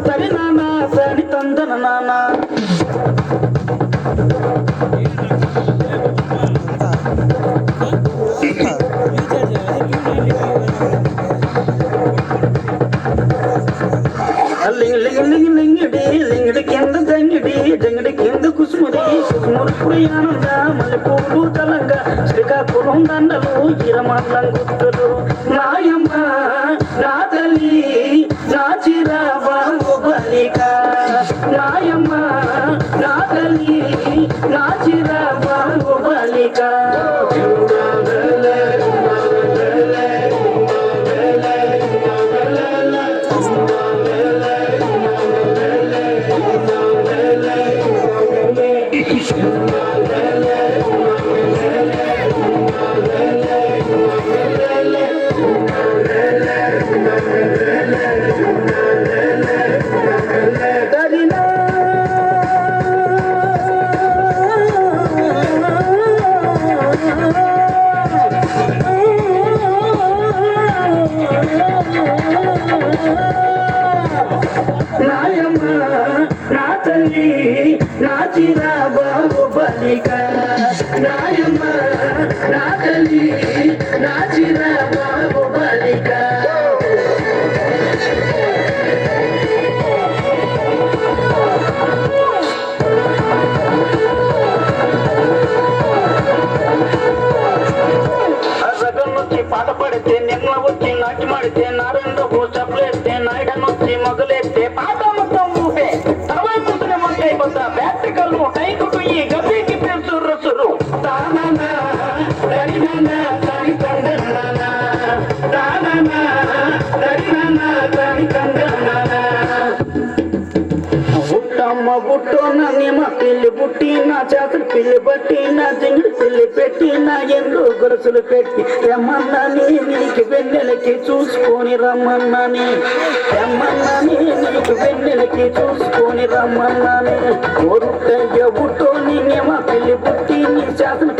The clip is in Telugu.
సరి నానా సరి తందన నానా లింగిడి కింద జంగిడి కింద కుసుముడి కుసుముడు ఆనంద మళ్ళీ పువ్వు తలంగా శ్రీకాకుళం దండలు ఇరమండలం గుర్తులు నాయమ్మ నా తల్లి నా చిరా బాహుబలిక నాయమ్మ నా తల్లి నా చిరా బాహుబలిక నా చిరా బాహుబలిక నాయమ్మ నా తల్లి నా చిరా బాహుబలిక రగన్నొచ్చి పాట పడితే నిన్న వచ్చి నాటి మాడితే నారెండు చప్పులేస్తే నాయుడనొచ్చి మొగలేస్తే పాట మొత్తం ఊపే బ్యాట్రికల్ టైకు ఈ గబ్బికి పెంచుర్రు సురు తాననా దరిననా దరి తందననా తాననా దరిననా దరి తందననా పుట్టమ్మ పుట్టోన నిమ పిల్లి పుట్టి నా చేతులు పిల్లి బట్టి నా జింగిడి పిల్లి పెట్టి నా ఎందు గొలుసులు పెట్టి రమ్మన్నని నీకు వెన్నెలకి చూసుకొని రమ్మన్నని రమ్మన్నని నీకు వెన్నెలకి చూసుకొని రమ్మన్నని కొరుకయ్య పుట్టోని నిమ పిల్లి పుట్టి నీ చేతులు